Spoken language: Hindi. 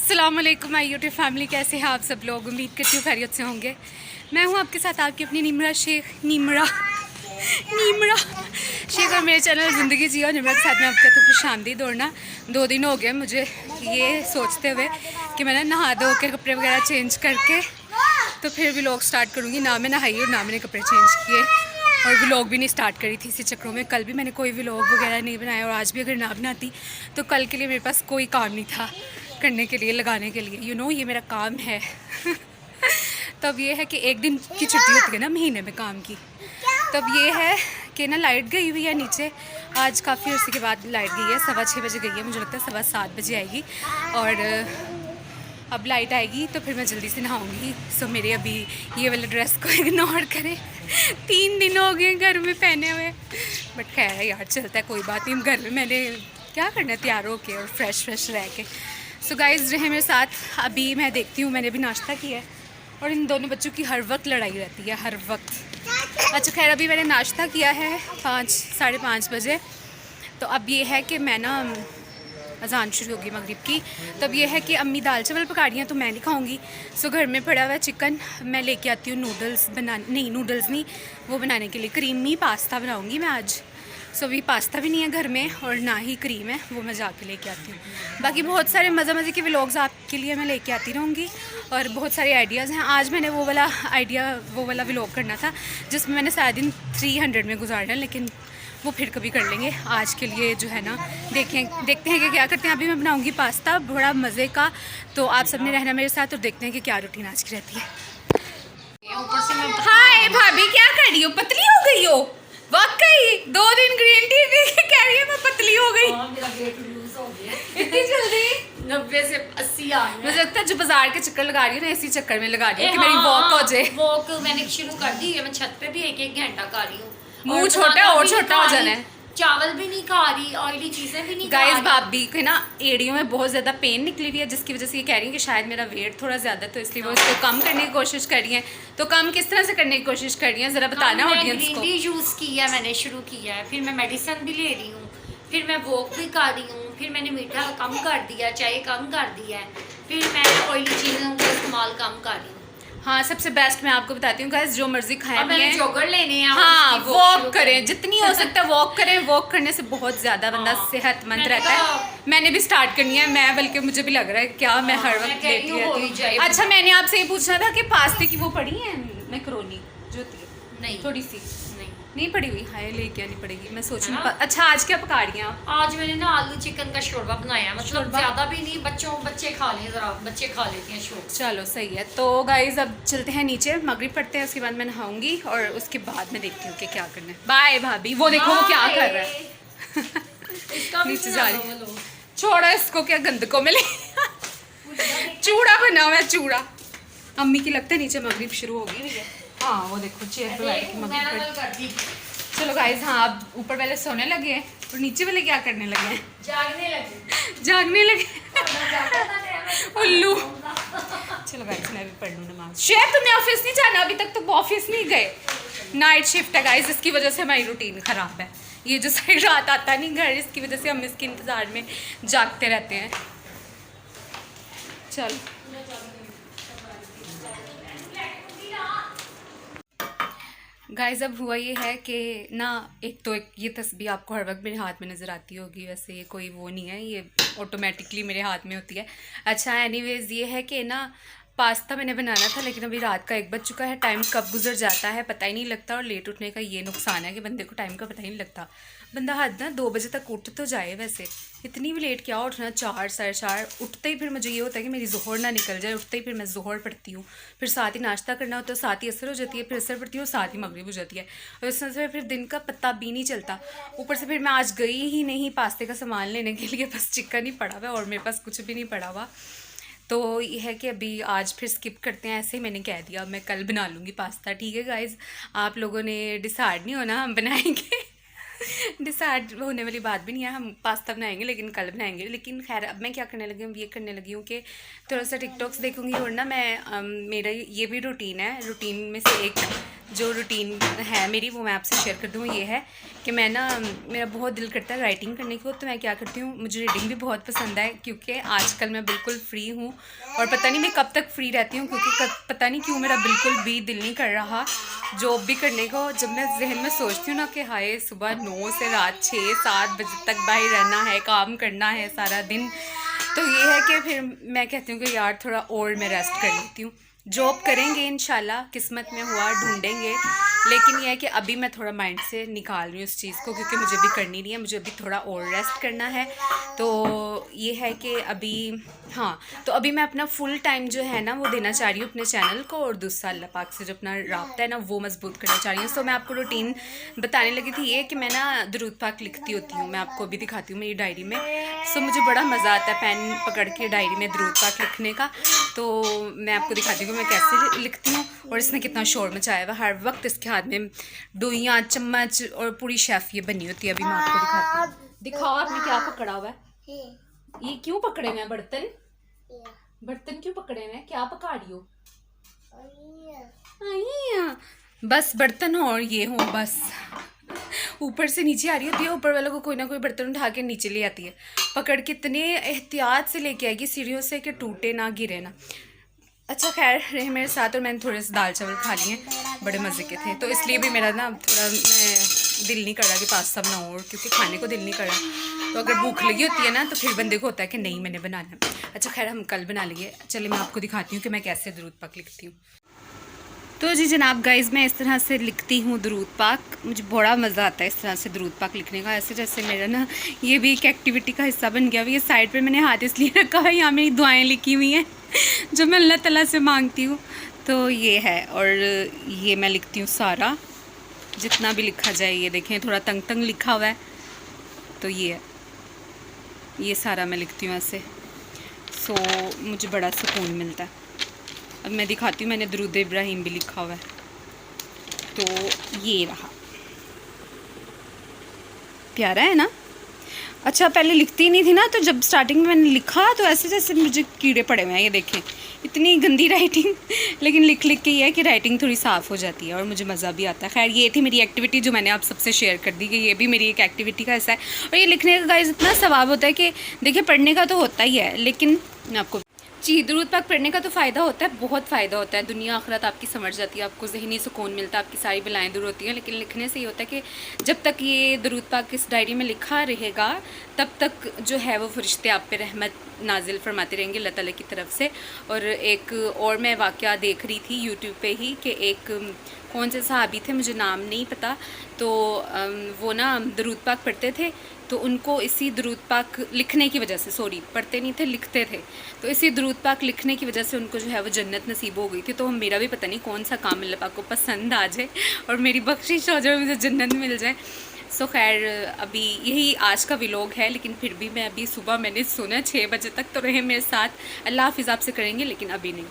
अस्सलाम वालेकुम माय यूट्यूब फैमिली, कैसे हैं आप सब लोग। उम्मीद करती हूँ खैरियत से होंगे। मैं हूँ आपके साथ आपकी अपनी नीमरा शेख और मेरे चैनल ज़िंदगी जियो निमरा के साथ में आपका तो खुश आमदीद। दौड़ना 2 दिन हो गए मुझे ये सोचते हुए कि मैंने नहा धो के कपड़े वगैरह चेंज करके तो फिर व्लॉग स्टार्ट करूँगी। ना मैं नहाई और ना मैंने कपड़े चेंज किए और व्लॉग भी नहीं स्टार्ट करी थी इसी चक्रों में। कल भी मैंने कोई व्लॉग वगैरह नहीं बनाया और आज भी अगर ना बनाती तो कल के लिए मेरे पास कोई काम नहीं था करने के लिए, लगाने के लिए। ये मेरा काम है। तब ये है कि एक दिन की छुट्टी होती है ना महीने में काम की। तब ये है कि ना लाइट गई हुई है नीचे। आज काफ़ी अर्से के बाद लाइट गई है, 6:15 बजे गई है, मुझे लगता है 7:15 बजे आएगी। और अब लाइट आएगी तो फिर मैं जल्दी से नहाऊंगी। सो मेरे अभी ये वाले ड्रेस को इग्नोर करें। 3 दिन हो गए घर में पहने हुए, बट खैर है यार, चलता है, कोई बात नहीं। घर में मैंने क्या करना है तैयार होके और फ्रेश रह के। सो गाइज़ रहे मेरे साथ। अभी मैं देखती हूँ, मैंने भी नाश्ता किया है और इन दोनों बच्चों की हर वक्त लड़ाई रहती है, हर वक्त। अच्छा खैर, अभी मैंने नाश्ता किया है 5-5:30 बजे। तो अब ये है कि मैं ना अजान शुरू होगी मगरिब की। तब ये है कि अम्मी दाल चावल पका रही हैं तो मैं नहीं खाऊंगी। सो घर में पड़ा हुआ है चिकन, मैं लेके आती हूँ नूडल्स नहीं, वो बनाने के लिए क्रीमी पास्ता बनाऊँगी मैं आज। सो अभी पास्ता भी नहीं है घर में और ना ही क्रीम है, वो मैं जाके लेके आती हूँ। बाकी बहुत सारे मज़े के व्लॉग्स आपके लिए मैं लेके आती रहूँगी और बहुत सारे आइडियाज़ हैं। आज मैंने वो वाला व्लॉग करना था जिसमें मैंने सारा दिन 300 में गुजारा, लेकिन वो फिर कभी कर लेंगे। आज के लिए जो है ना देखते हैं कि क्या करते हैं। अभी मैं बनाऊँगी पास्ता बड़ा मज़े का, तो आप सब ने रहना मेरे साथ और देखते हैं कि क्या रूटीन आज की रहती है। हाय भाभी, क्या कर रही हो? पतली हो गई हो वाकई। 2 दिन ग्रीन टी पी के कह रही है मैं पतली हो गई। मेरा वेट लूज हो गया इतनी जल्दी 90 से 80 आ गया। मुझे लगता है जो बाजार के चक्कर लगा रही है ना, इसी चक्कर में लगा रही है कि मेरी वॉक हो जाए। वॉक मैंने शुरू कर दी है, मैं छत पे भी 1-1 घंटा कर रही हूँ। मुंह छोटा और छोटा हो जाना है। चावल भी नहीं खा रही, ऑयली चीजें भी नहीं खा गाइस रही। भाभी के ना एड़ियों में बहुत ज़्यादा पेन निकली हुई है, जिसकी वजह से ये कह रही है कि शायद मेरा वेट थोड़ा ज़्यादा है, तो इसलिए वो इसको कम करने की कोशिश कर रही है। तो कम किस तरह से करने की कोशिश कर रही है ज़रा बताना ऑडियंस को। ग्रीन टी यूज़ किया मैंने, शुरू किया है, फिर मैं मेडिसिन भी ले रही हूँ, फिर मैं वॉक भी कर रही हूँ, फिर मैंने मीठा कम कर दिया, चाय कम कर दिया है, फिर मैं ऑयली चीज़ों का इस्तेमाल कम कर रही हूँ। हाँ, सबसे बेस्ट मैं आपको बताती हूँ गाइस, जो मर्जी खाएं पिएं, जोगर लेने हैं। हाँ, वॉक करें जितनी हो सकता है, वॉक करें। वॉक करने से बहुत ज़्यादा बंदा सेहतमंद रहता है। मैंने भी स्टार्ट करनी है, मैं बल्कि मुझे भी लग रहा है क्या मैं हर वक्त लेती रहती हूँ। अच्छा, मैंने आपसे ये पूछना था कि पास्ते की वो पड़ी है मैकरोनी जो होती है, नहीं थोड़ी सी नहीं पड़ी हुई। हाय, लेके आनी पड़ेगी। मैं सोच रही हूँ। अच्छा, आज क्या पका रही हैं आप? आज मैंने ना आलू चिकन का शोरबा बनाया, मतलब ज्यादा भी नहीं, बच्चे खा लें, जरा बच्चे खा लेते हैं शौक। चलो सही है। तो गाइज अब चलते हैं नीचे, मगरिब पढ़ते हैं, उसके बाद मैं नहाऊंगी और उसके बाद मैं देखती हूँ कि क्या करना है। बाय भाभी। वो देखो वो क्या कर रहा है। नीचे जा रही। छोड़ा इसको, क्या गंद को मिले। चूड़ा बना हुआ है, चूड़ा। अम्मी की लगता है नीचे मगरिब शुरू होगी। हाँ, वो देखो चेयर पे बैठ के मगरिब कर दी। चलो गाइज, हाँ अब ऊपर वाले सोने लगे हैं और नीचे वाले क्या करने लगे हैं? जागने लगे उल्लू। चलो गाइज, मैं भी पढ़ लूँ नमाज। शेर, तुमने ऑफिस नहीं जाना अभी तक? तो ऑफिस नहीं गए? नाइट शिफ्ट है गाइज, इसकी वजह से हमारी रूटीन ख़राब है। ये जो सारी रात आता नहीं घर, इसकी वजह से हम इसके इंतज़ार में जागते रहते हैं। चलो गाइस, अब हुआ ये है कि ना एक ये तस्बीह आपको हर वक्त मेरे हाथ में नज़र आती होगी। वैसे ये कोई वो नहीं है, ये ऑटोमेटिकली मेरे हाथ में होती है। अच्छा, एनीवेज़ ये है कि ना पास्ता मैंने बनाना था, लेकिन अभी रात का 1 बज चुका है। टाइम कब गुजर जाता है पता ही नहीं लगता। और लेट उठने का ये नुकसान है कि बंदे को टाइम का पता ही नहीं लगता। बंदा हद ना 2 बजे तक उठ तो जाए, वैसे इतनी भी लेट क्या उठना। 4 साढ़े 4 उठते ही फिर मुझे ये होता है कि मेरी ज़ोहर ना निकल जाए। उठते ही फिर मैं ज़ोहर पढ़ती हूँ, फिर साथ ही नाश्ता करना होता है, साथ ही असर हो जाती है, फिर असर पढ़ती हूँ, साथ ही मगरिब हो जाती है। और इस तरह से फिर दिन का पता भी नहीं चलता। ऊपर से फिर मैं आज गई ही नहीं पास्ते का सामान लेने के लिए, बस चिकन ही पड़ा हुआ और मेरे पास कुछ भी नहीं पड़ा हुआ। तो ये है कि अभी आज फिर स्किप करते हैं। ऐसे ही मैंने कह दिया, मैं कल बना लूँगी पास्ता। ठीक है गाइज़, आप लोगों ने डिसाइड नहीं होना, हम बनाएंगे। डिसाइड होने वाली बात भी नहीं है, हम पास्ता बनाएंगे लेकिन कल बनाएंगे। लेकिन खैर अब मैं क्या करने लगी हूँ, ये करने लगी हूँ कि थोड़ा सा टिकटॉक्स देखूँगी और ना मैं मेरा ये भी रूटीन है, रूटीन में से एक जो रूटीन है मेरी वो मैं आपसे शेयर कर दूँ। ये है कि मैं ना मेरा बहुत दिल करता है राइटिंग करने को, तो मैं क्या करती हूँ, मुझे रीडिंग भी बहुत पसंद है क्योंकि आजकल मैं बिल्कुल फ्री हूँ और पता नहीं मैं कब तक फ्री रहती हूँ क्योंकि पता नहीं क्यों मेरा बिल्कुल भी दिल नहीं कर रहा जॉब भी करने को। जब मैं जहन में सोचती हूँ ना कि हाय सुबह 9 से रात 6-7 बजे तक बाहर रहना है, काम करना है सारा दिन, तो ये है कि फिर मैं कहती हूँ कि यार थोड़ा और मैं रेस्ट कर लेती हूँ। जॉब करेंगे इंशाल्लाह, किस्मत में हुआ ढूंढेंगे, लेकिन यह है कि अभी मैं थोड़ा माइंड से निकाल रही हूँ इस चीज़ को क्योंकि मुझे भी करनी नहीं है, मुझे अभी थोड़ा और रेस्ट करना है। तो ये है कि अभी हाँ, तो अभी मैं अपना फुल टाइम जो है ना वो देना चाह रही हूँ अपने चैनल को, और दूसरा अल्लाह पाक से जो अपना राब्ता है ना वो मजबूत करना चाह रही हूँ। तो मैं आपको रूटीन बताने लगी थी ये कि मैं ना दुरूद पाक लिखती होती हूँ, मैं आपको अभी दिखाती हूँ मेरी डायरी में। सो मुझे बड़ा मज़ा आता है पेन पकड़ के डायरी में दुरूद पाक लिखने का, तो मैं आपको दिखाती हूँ कि मैं कैसे लिखती हूँ। और इसने कितना शोर मचाया हुआ, हर वक्त इसके हाथ में डोइयाँ चम्मच और पूरी शेफ ये बनी होती है। अभी मैं आपको दिखाती हूँ, दिखाओ आपने क्या पकड़ा हुआ है, ये क्यों पकड़े हुए हैं बर्तन, बर्तन क्यों पकड़े हुए हैं, क्या पका रही हो, बस बर्तन हो और ये हो, बस ऊपर से नीचे आ रही होती है, ऊपर वालों को कोई ना कोई बर्तन उठा के नीचे ले आती है, पकड़ के इतने एहतियात से लेके आएगी सीढ़ियों से कि टूटे ना गिरे ना। अच्छा खैर रहे मेरे साथ, और मैंने थोड़े से दाल चावल खा लिए, बड़े मज़े के थे, तो इसलिए भी मेरा ना थोड़ा मैं दिल नहीं कर रहा कि पास्ता बनाऊँ, और क्योंकि खाने को दिल नहीं कर रहा। तो अगर भूख लगी होती है ना तो फिर बंदे को होता है कि नहीं मैंने बनाना है। अच्छा खैर हम कल बना लेंगे। चलिए मैं आपको दिखाती हूँ कि मैं कैसे दुरूद पाक लिखती हूँ। तो जी जनाब गाइज़, मैं इस तरह से लिखती हूँ दुरूद पाक, मुझे बड़ा मज़ा आता है इस तरह से दुरूद पाक लिखने का। ऐसे जैसे मेरा ना ये भी एक एक्टिविटी का हिस्सा बन गया। ये साइड पे मैंने हाथ इसलिए रखा है, यहाँ मेरी दुआएं लिखी हुई हैं जो मैं अल्लाह ताला से मांगती हूँ। तो ये है, और ये मैं लिखती हूँ सारा जितना भी लिखा जाए। ये देखें थोड़ा तंग तंग लिखा हुआ है, तो ये है, ये सारा मैं लिखती हूँ ऐसे। सो मुझे बड़ा सुकून मिलता है। अब मैं दिखाती हूँ, मैंने दुरूद इब्राहिम भी लिखा हुआ है, तो ये रहा, प्यारा है ना। अच्छा पहले लिखती नहीं थी ना, तो जब स्टार्टिंग में मैंने लिखा तो ऐसे जैसे मुझे कीड़े पड़े हुए हैं, ये देखें इतनी गंदी राइटिंग लेकिन लिख लिख के ये है कि राइटिंग थोड़ी साफ़ हो जाती है और मुझे मज़ा भी आता है। खैर ये थी मेरी एक्टिविटी जो मैंने आप सबसे शेयर कर दी कि ये भी मेरी एक एक्टिविटी का हिस्सा है। और ये लिखने का गाइस इतना सवाब होता है कि देखिए पढ़ने का तो होता ही है, लेकिन मैं आपको जी दुरूद पाक पढ़ने का तो फ़ायदा होता है, बहुत फ़ायदा होता है, दुनिया आखिरत आपकी समझ जाती है, आपको ज़हनी सुकून मिलता है, आपकी सारी बलाएँ दूर होती हैं। लेकिन लिखने से ये होता है कि जब तक ये दुरूद पाक इस डायरी में लिखा रहेगा तब तक जो है वो फरिश्ते आप पे रहमत नाजिल फरमाते रहेंगे अल्लाह ताला की तरफ से। और एक और मैं वाक़या देख रही थी यूट्यूब पे ही कि एक कौन से सहाबी थे मुझे नाम नहीं पता, तो वो ना दुरूद पाक पढ़ते थे, तो उनको इसी दुरूद पाक लिखने की वजह से, सॉरी पढ़ते नहीं थे लिखते थे, तो इसी दुरूद पाक लिखने की वजह से उनको जो है वो जन्नत नसीब हो गई थी। तो मेरा भी पता नहीं कौन सा काम अल्लाह पाक को पसंद आ जाए और मेरी बख्शिश हो जाए, मुझे जन्नत मिल जाए। सो खैर अभी यही आज का व्लॉग है, लेकिन फिर भी मैं अभी सुबह मैंने सुना 6 बजे तक, तो रहे मेरे साथ। अल्लाह हाफिज़, आपसे करेंगे लेकिन अभी नहीं।